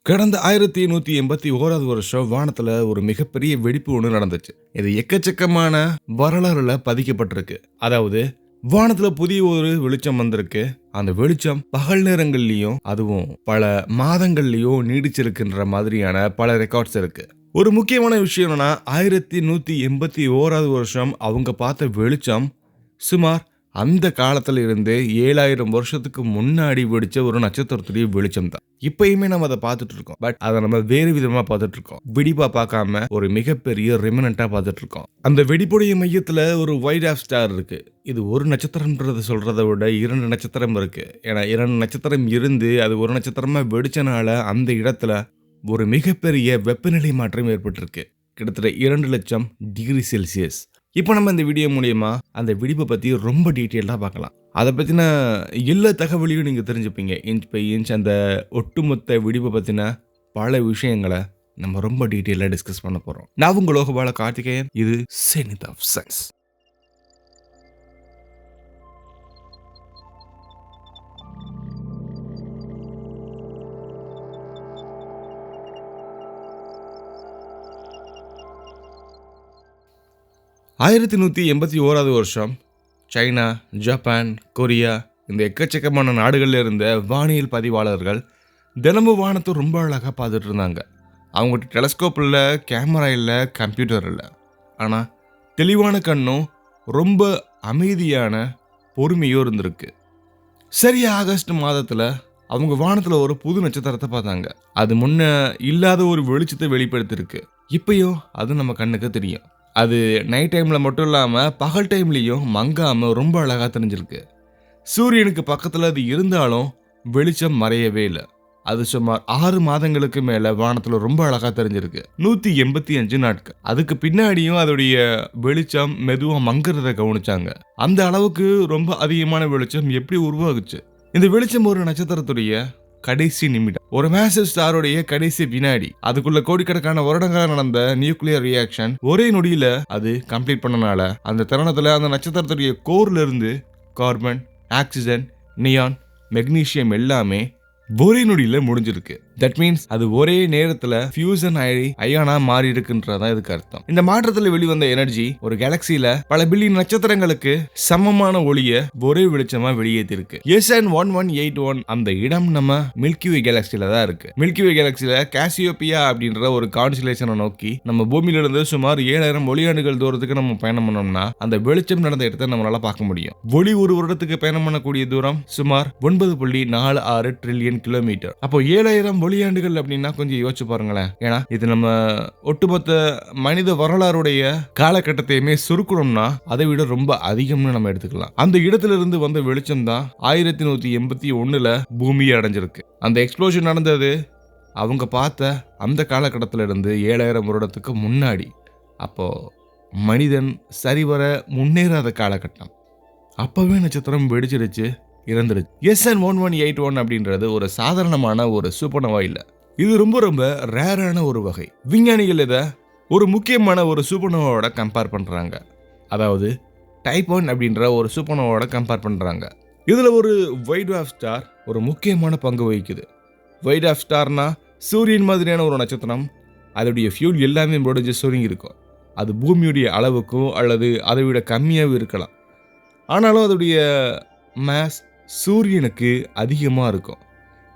கடந்த 1181வது வருஷம் வானத்துல ஒரு மிகப்பெரிய வெடிப்பு ஒன்று நடந்துச்சு. இது எக்கச்சக்கமான வரலாறுல பதிக்கப்பட்டிருக்கு. அதாவது வானத்துல புதிய ஒரு வெளிச்சம் வந்திருக்கு. அந்த வெளிச்சம் பகல் நேரங்கள்லயும் அதுவும் பல மாதங்கள்லயும் நீடிச்சிருக்குன்ற மாதிரியான பல ரெக்கார்ட்ஸ் இருக்கு. ஒரு முக்கியமான விஷயம் என்னன்னா 1181வது வருஷம் அவங்க பார்த்த வெளிச்சம் சுமார் அந்த காலத்துல இருந்து 7000 வருஷத்துக்கு முன்னாடி வெடிச்ச ஒரு நட்சத்திரத்துடைய வெளிச்சம் தான். இப்பயுமே நம்ம அதை பார்த்துட்டு இருக்கோம். பட் அதை நம்ம வேறு விதமா பார்த்துட்டு இருக்கோம். வெடிப்பா பார்க்காம ஒரு மிகப்பெரிய ரெமினண்டா பார்த்துட்டு இருக்கோம். அந்த வெடிப்புடைய மையத்துல ஒரு ஒயிட் ஆஃப் ஸ்டார் இருக்கு. இது ஒரு நட்சத்திரம்ன்றத சொல்றதை விட 2 நட்சத்திரம் இருக்கு. ஏன்னா 2 நட்சத்திரம் இருந்து அது ஒரு நட்சத்திரமா வெடிச்சனால அந்த இடத்துல ஒரு மிகப்பெரிய வெப்பநிலை மாற்றம் ஏற்பட்டிருக்கு. கிட்டத்தட்ட 2 லட்சம் டிகிரி செல்சியஸ். இப்போ நம்ம இந்த வீடியோ மூலியமா அந்த வெடிப்பை பத்தி ரொம்ப டீட்டெயிலாக பார்க்கலாம். அதை பத்தின எல்லா தகவலையும் நீங்க தெரிஞ்சுப்பீங்க. இன்ச் பை இன்ச் அந்த ஒட்டுமொத்த வெடிப்பை பத்தின பல விஷயங்களை நம்ம ரொம்ப டீட்டெயிலாக டிஸ்கஸ் பண்ண போறோம். நான் உங்க லோகபால கார்த்திகேயன். இது செனித் ஆஃப் சயின்ஸ். ஆயிரத்தி 1181வது வருஷம் சைனா, ஜப்பான், கொரியா இந்த எக்கச்சக்கமான நாடுகளில் இருந்த வானியல் பதிவாளர்கள் தினமும் வானத்தை ரொம்ப அழகாக பார்த்துட்டு இருந்தாங்க. அவங்ககிட்ட டெலஸ்கோப் இல்லை, கேமரா இல்லை, கம்ப்யூட்டர் இல்லை. ஆனால் தெளிவான கண்ணும் ரொம்ப அமைதியான பொறுமையும் இருந்திருக்கு. சரியா ஆகஸ்ட் மாதத்தில் அவங்க வானத்தில் ஒரு புது நட்சத்திரத்தை பார்த்தாங்க. அது முன்ன இல்லாத ஒரு வெளிச்சத்தை வெளிப்படுத்திருக்கு. இப்பயும் அது நம்ம கண்ணுக்கு தெரியும். அது நைட் டைமில் மட்டும் இல்லாமல் பகல் டைம்லேயும் மங்காமல் ரொம்ப அழகாக தெரிஞ்சிருக்கு. சூரியனுக்கு பக்கத்தில் அது இருந்தாலும் வெளிச்சம் மறையவே இல்லை. அது சுமார் 6 மாதங்களுக்கு மேலே வானத்தில் ரொம்ப அழகாக தெரிஞ்சிருக்கு. 185 நாட்கள். அதுக்கு பின்னாடியும் அதோடைய வெளிச்சம் மெதுவாக மங்குறதை கவனிச்சாங்க. அந்த அளவுக்கு ரொம்ப அதிகமான வெளிச்சம் எப்படி உருவாகுச்சு? இந்த வெளிச்சம் ஒரு நட்சத்திரத்துடைய கடைசி நிமிடம், ஒரு மேசிவ் ஸ்டாருடைய கடைசி வினாடி, அதுக்குள்ள கோடிக்கணக்கான வருடங்களாக நடந்த நியூக்ளியர் ரியாக்ஷன் ஒரே நொடியில அது கம்ப்ளீட் பண்ணனால அந்த தருணத்துல அந்த நட்சத்திரத்துடைய கோர்ல இருந்து கார்பன், ஆக்சிஜன், நியான், மெக்னீசியம் எல்லாமே ஒரே நொடியில முடிஞ்சிருக்கு. தட் மீன்ஸ் அது ஒரே நேரத்துல ஃபியூசன் ஆகி அயானா மாறி இருக்குன்றதான் இதுக்கு அர்த்தம். இந்த மாற்றத்துல வெளிவந்த எனர்ஜி ஒரு கேலக்சியில பல பில்லியன் நட்சத்திரங்களுக்கு சமமான ஒளிய ஒரே வெளிச்சமா வெளியேற்றிருக்கு. SN1181 அந்த இடம் நம்ம மில்கிவே கேலக்சியில தான் இருக்கு. மில்கிவே கேலக்சியில காசியோபியா அப்படின்ற ஒரு கான்ஸ்டலேஷனை நோக்கி நம்ம பூமியில இருந்து சுமார் 7000 ஒளியாண்டுகள் தூரத்துக்கு நம்ம பயணம் பண்ணோம்னா அந்த வெளிச்சம் நடந்த இடத்தை நம்மளால பார்க்க முடியும். ஒளி ஒரு வருடத்துக்கு பயணம் பண்ணக்கூடிய தூரம் சுமார் 9.46 ட்ரில்லியன் கிலோமீட்டர். அப்போ 7000 ஒளியாண்டுகள் அப்படின்னா கொஞ்சம் யோசிச்சு பாருங்களேன். ஏன்னா இது நம்ம ஒட்டுமொத்த மனித வரலாறுடைய காலகட்டத்தையுமே சுருக்கணும்னா அதை விட ரொம்ப அதிகம்னு நம்ம எடுத்துக்கலாம். அந்த இடத்துல இருந்து வந்த வெளிச்சம் தான் 1181ல பூமியை அடைஞ்சிருக்கு. அந்த எக்ஸ்ப்ளோஷன் நடந்தது அவங்க பார்த்த அந்த காலகட்டத்தில் இருந்து 7000 வருடத்துக்கு முன்னாடி. அப்போ மனிதன் சரிவர முன்னேறாத காலகட்டம். அப்பவே நட்சத்திரம் வெடிச்சிருச்சு, இறந்துருச்சு. SN1181 அப்படின்றது ஒரு சாதாரணமான ஒரு சூப்பர்னோவா இல்லை. இது ரொம்ப ரொம்ப ரேரான ஒரு வகை. விஞ்ஞானிகள் இதை ஒரு முக்கியமான ஒரு சூப்பர்னோவாவோட கம்பேர் பண்றாங்க. அதாவது டைப் 1 அப்படின்ற ஒரு சூப்பர்னோவாவோட கம்பேர் பண்றாங்க. இதுல ஒரு ஒயிட் ட்வார்ஃப் ஸ்டார் ஒரு முக்கியமான பங்கு வகிக்குது. ஒயிட் ட்வார்ஃப் ஸ்டார்னா சூரியன் மாதிரியான ஒரு நட்சத்திரம். அதோடைய ஃபியூல் எல்லாமே முடிஞ்சு சுருங்கி இருக்கும். அது பூமியுடைய அளவுக்கும் அல்லது அதை விட கம்மியாகவும் இருக்கலாம். ஆனாலும் அதோடைய மாஸ் சூரியனுக்கு அதிகமாக இருக்கும்.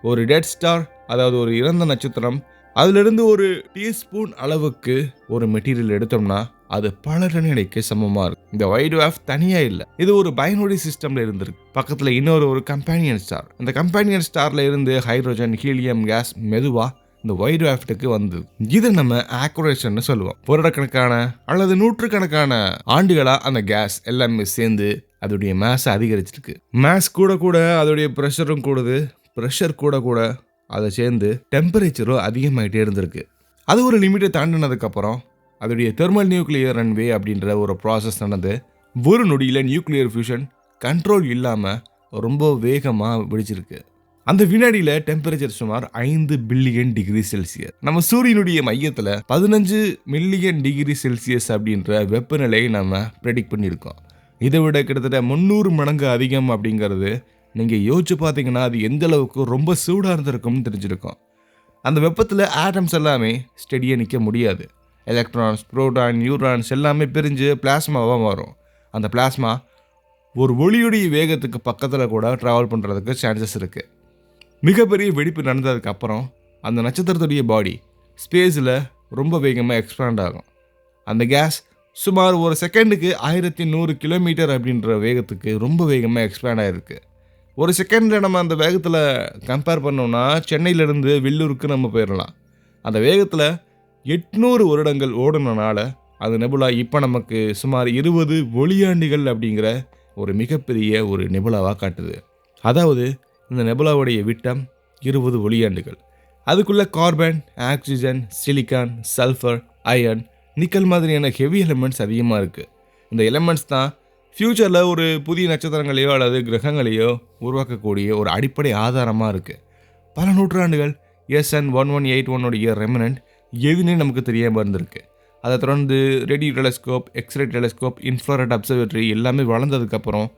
ஒரு டெட் ஸ்டார், அதாவது ஒரு இறந்த நட்சத்திரம், அதிலிருந்து ஒரு டீஸ்பூன் அளவுக்கு ஒரு மெட்டீரியல் எடுத்தோம்னா அது பல டன் எடைக்கு சமமாக இருக்கும். இந்த ஒயிட் ட்வார்ஃப் தனியாக இல்லை, இது ஒரு பைனரி சிஸ்டம்ல இருந்திருக்கு. பக்கத்தில் இன்னொரு கம்பேனியன் ஸ்டார். இந்த கம்பேனியன் ஸ்டார்ல இருந்து ஹைட்ரோஜன், ஹீலியம் கேஸ் மெதுவா இந்த ஒயிட் ட்வார்ஃப்க்கு வந்தது. இதை நம்ம ஆக்குரேஷன் சொல்லுவோம். வருடக்கணக்கான அல்லது நூற்றுக்கணக்கான ஆண்டுகளா அந்த கேஸ் எல்லாமே சேர்ந்து அதோடைய மேஸ் அதிகரிச்சிருக்கு. மேஸ் கூட கூட அதோடைய ப்ரெஷரும் கூடுது. ப்ரெஷர் கூட கூட அதை சேர்ந்து டெம்பரேச்சரும் அதிகமாகிட்டே இருந்திருக்கு. அது ஒரு லிமிட்டை தாண்டினதுக்கு அப்புறம் அதோடைய தெர்மல் நியூக்ளியர் ரன்வே அப்படின்ற ஒரு ப்ராசஸ் நடந்து ஒரு நொடியில் நியூக்ளியர் ஃபியூஷன் கண்ட்ரோல் இல்லாமல் ரொம்ப வேகமாக வெடிச்சிருக்கு. அந்த வினாடியில் டெம்பரேச்சர் சுமார் 5 பில்லியன் டிகிரி செல்சியஸ். நம்ம சூரியனுடைய மையத்தில் 15 மில்லியன் டிகிரி செல்சியஸ் அப்படின்ற வெப்பநிலையை நம்ம ப்ரெடிக்ட் பண்ணியிருக்கோம். இதை விட கிட்டத்தட்ட 300 மடங்கு அதிகம் அப்படிங்கிறது நீங்கள் யோசிச்சு பார்த்தீங்கன்னா அது எந்த அளவுக்கு ரொம்ப சூடாக இருந்திருக்கும்னு தெரிஞ்சிருக்கும். அந்த வெப்பத்தில் ஆட்டம்ஸ் எல்லாமே ஸ்டெடியாக நிற்க முடியாது. எலக்ட்ரான்ஸ், புரோட்டான், நியூட்ரான்ஸ் எல்லாமே பிரிஞ்சு பிளாஸ்மாவாக மாறும். அந்த பிளாஸ்மா ஒரு ஒளியுடைய வேகத்துக்கு பக்கத்தில் கூட ட்ராவல் பண்ணுறதுக்கு சான்சஸ் இருக்குது. மிகப்பெரிய வெடிப்பு நடந்ததுக்கப்புறம் அந்த நட்சத்திரத்துடைய பாடி ஸ்பேஸில் ரொம்ப வேகமாக எக்ஸ்பேண்ட் ஆகும். அந்த கேஸ் சுமார் ஒரு செகண்டுக்கு 1100 கிலோமீட்டர் அப்படின்ற வேகத்துக்கு ரொம்ப வேகமாக எக்ஸ்பேண்ட் ஆகிருக்கு. ஒரு செகண்டில் நம்ம அந்த வேகத்தில் கம்பேர் பண்ணோம்னா சென்னையிலேருந்து வெள்ளூருக்கு நம்ம போயிடலாம். அந்த வேகத்தில் 800 வருடங்கள் ஓடுனனால அது நெபுலா இப்போ நமக்கு சுமார் 20 ஒளியாண்டுகள் அப்படிங்கிற ஒரு மிகப்பெரிய ஒரு நெபுலாவாக காட்டுது. அதாவது இந்த நெபுலாவுடைய விட்டம் 20 ஒளியாண்டுகள். அதுக்குள்ளே carbon, oxygen, silicon, sulphur, iron, nickel மாதிரியான ஹெவி எலிமெண்ட்ஸ் அதிகமாக இருக்குது. இந்த எலிமெண்ட்ஸ் தான் ஃப்யூச்சரில் ஒரு புதிய நட்சத்திரங்களையோ அல்லது கிரகங்களையோ உருவாக்கக்கூடிய ஒரு அடிப்படை ஆதாரமாக இருக்குது. பல நூற்றாண்டுகள் SN 1181 ரெமினன்ட் எதுனே நமக்கு தெரியாமல் இருந்திருக்கு. அதை தொடர்ந்து radio telescope, x ray telescope, infrared observatory எல்லாமே வளர்ந்ததுக்கப்புறம்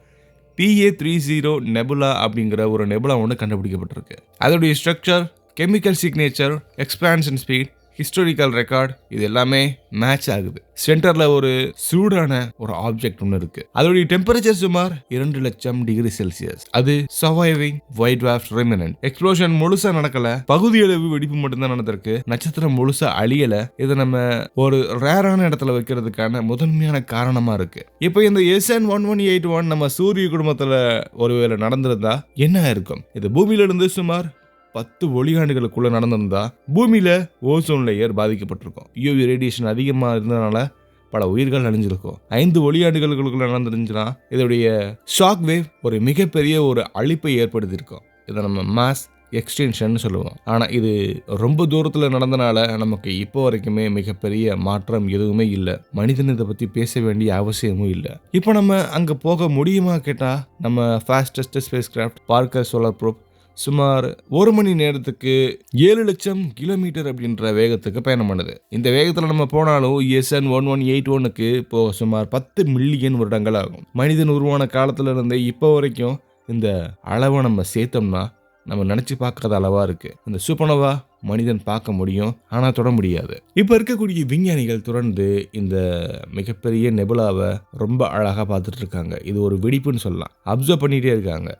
PA30 நெபுலா அப்படிங்கிற ஒரு நெபுலா ஒன்று கண்டுபிடிக்கப்பட்டிருக்கு. அதோடைய structure, chemical signature, expansion speed, historical record இது எல்லாமே மேட்ச் ஆகுது. சென்டரில் ஒரு சூடான ஒரு ஆப்ஜெக்ட் ஒன்று இருக்கு. அதோடைய டெம்பரேச்சர் சுமார் 2,00,000°C. அது சர்வைவிங் ஒயிட் ட்வார்ஃப் ரெமினன்ட். எக்ஸ்ப்ளோஷன் முழுசா நடக்கல, பகுதியளவு வெடிப்பு மட்டும்தான் நடந்திருக்கு. நட்சத்திரம் முழுசா அழியல. இதை நம்ம ஒரு ரேரான இடத்துல வைக்கிறதுக்கான முதன்மையான காரணமா இருக்கு. இப்போ இந்த SN 1181 நம்ம சூரிய குடும்பத்துல ஒருவேளை நடந்திருந்தா என்ன இருக்கும்? இது பூமியில இருந்து சுமார் 10 ஒளியாண்டுகளுக்குள்ள நடந்திருந்தா பூமியில ஓசோன் லேயர் பாதிக்கப்பட்டிருக்கும். UV ரேடியேஷன் அதிகமாக இருந்ததுனால பல உயிர்கள் அழிஞ்சிருக்கும். 5 ஒளியாண்டுகளுக்குள்ள நடந்துருந்துச்சுன்னா இதோடைய ஷாக் வேவ் ஒரு மிகப்பெரிய ஒரு அழிப்பை ஏற்படுத்தியிருக்கும். இதை நம்ம மாஸ் எக்ஸ்டென்ஷன் சொல்லுவோம். ஆனால் இது ரொம்ப தூரத்தில் நடந்தனால நமக்கு இப்போ வரைக்குமே மிகப்பெரிய மாற்றம் எதுவுமே இல்லை. மனிதன் இதை பற்றி பேச வேண்டிய அவசியமும் இல்லை. இப்போ நம்ம அங்கே போக முடியுமா கேட்டால் நம்ம fastest space craft Parker solar probe சுமார் 1 மணி நேரத்துக்கு 7,00,000 கிலோமீட்டர் அப்படின்ற வேகத்துக்கு பயணம் பண்ணுது. இந்த வேகத்தில் நம்ம போனாலும் SN 1181க்கு இப்போ சுமார் 10 மில்லியன் வருடங்கள் ஆகும். மனிதன் உருவான காலத்துல இருந்தே இப்போ வரைக்கும் இந்த அளவை நம்ம சேர்த்தோம்னா நம்ம நினச்சி பார்க்காத அளவாக இருக்குது. இந்த சூப்பர்னோவா மனிதன் பார்க்க முடியும், ஆனால் தொட முடியாது. இப்போ இருக்கக்கூடிய விஞ்ஞானிகள் தொடர்ந்து இந்த மிகப்பெரிய நெபுலாவை ரொம்ப அழகாக பார்த்துட்டு இருக்காங்க. இது ஒரு வெடிப்புன்னு சொல்லலாம். அப்சர்வ் பண்ணிகிட்டே இருக்காங்க.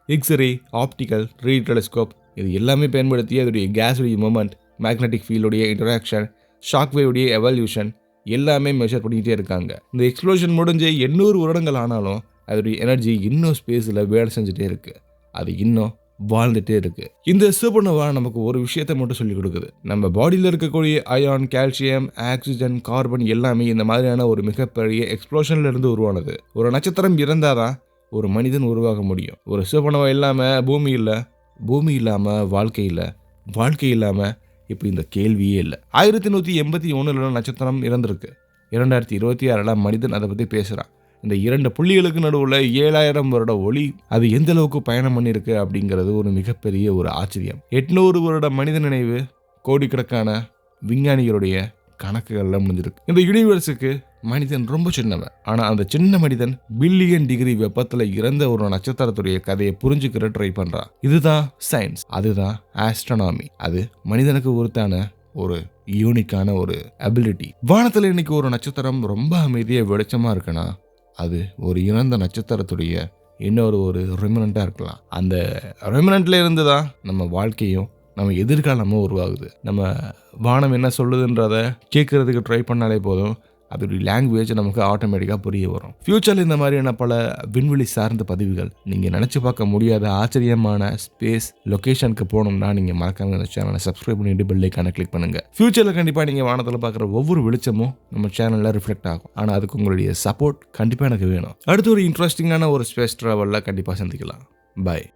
எக்ஸ்ரே, ஆப்டிக்கல், ரேடியோ டெலஸ்கோப் இது எல்லாமே பயன்படுத்தி அதோடைய கேஸுடைய மூமெண்ட், மேக்னெட்டிக் ஃபீல்டுடைய இன்டராக்ஷன், ஷாக் வேவுடைய எவல்யூஷன் எல்லாமே மெஷர் பண்ணிக்கிட்டே இருக்காங்க. இந்த எக்ஸ்ப்ளோஷன் முடிஞ்சு 800 வருடங்கள் ஆனாலும் அதோடைய எனர்ஜி இன்னும் ஸ்பேஸில் வேலை செஞ்சுட்டே இருக்குது. அது இன்னும் வாழ்ந்துட்டே இருக்கு. இந்த சூப்பர்னோவா நமக்கு ஒரு விஷயத்தை மட்டும் சொல்லிக் கொடுக்குது. நம்ம பாடியில் இருக்கக்கூடிய அயான், கால்சியம், ஆக்சிஜன், கார்பன் எல்லாமே இந்த மாதிரியான ஒரு மிகப்பெரிய எக்ஸ்ப்ளோஷன்ல இருந்து உருவானது. ஒரு நட்சத்திரம் இறந்தாதான் ஒரு மனிதன் உருவாக முடியும். ஒரு சூப்பர்னோவா இல்லாமல் பூமி இல்லை, பூமி இல்லாமல் வாழ்க்கை இல்லை, வாழ்க்கை இல்லாமல் இப்போ இந்த கேள்வியே இல்லை. 1181 நட்சத்திரம் இறந்திருக்கு. 2026 மனிதன் அதை பற்றி பேசுகிறான். இந்த 2 புள்ளிகளுக்கு நடுவில் 7000 வருட ஒளி அது எந்த அளவுக்கு பயணம் பண்ணியிருக்கு அப்படிங்கிறது ஒரு மிகப்பெரிய ஒரு ஆச்சரியம். 800 வருட மனித நினைவு கோடிக்கணக்கான விஞ்ஞானிகளுடைய கணக்குகள்லாம் முடிஞ்சிருக்கு. இந்த யூனிவர்ஸுக்கு மனிதன் ரொம்ப சின்னவன். ஆனால் அந்த சின்ன மனிதன் பில்லியன் டிகிரி வெப்பத்தில் இறந்த ஒரு நட்சத்திரத்துடைய கதையை புரிஞ்சுக்கிற ட்ரை பண்ணுறான். இதுதான் சயின்ஸ், அதுதான் ஆஸ்ட்ரோனாமி. அது மனிதனுக்கு உறுத்தான ஒரு யூனிக்கான ஒரு அபிலிட்டி. வானத்தில் இன்னைக்கு ஒரு நட்சத்திரம் ரொம்ப அமைதியாக வெளிச்சமாக இருக்குன்னா அது ஒரு இறந்த நட்சத்திரத்துடைய இன்னொரு ஒரு ரெமினண்டாக இருக்கலாம். அந்த ரெமினண்ட்ல இருந்து தான் நம்ம வாழ்க்கையும் நம்ம எதிர்காலமும் உருவாகுது. நம்ம வானம் என்ன சொல்லுதுன்றத கேட்கறதுக்கு ட்ரை பண்ணாலே போதும், அதோடைய லாங்குவேஜ் நமக்கு ஆட்டோமேட்டிக்காக புரிய வரும். ஃபியூச்சரில் இந்த மாதிரியான பல விண்வெளி சார்ந்த பதிவுகள் நீங்கள் நினச்சி பார்க்க முடியாத ஆச்சரியமான ஸ்பேஸ் லொக்கேஷனுக்கு போகணும்னா நீங்கள் மறக்காம இந்த சேனலை சப்ஸ்கிரைப் பண்ணிட்டு பெல் ஐக்கானை கிளிக் பண்ணுங்கள். ஃபியூச்சரில் கண்டிப்பாக நீங்கள் வானத்தில் பார்க்குற ஒவ்வொரு வெளிச்சமும் நம்ம சேனலில் ரிஃப்ளெக்ட் ஆகும். ஆனால் அதுக்கு உங்களுடைய சப்போர்ட் கண்டிப்பாக எனக்கு வேணும். அடுத்து ஒரு இன்ட்ரெஸ்டிங்கான ஒரு ஸ்பேஸ் ட்ராவலில் கண்டிப்பாக சந்திக்கலாம். பாய்.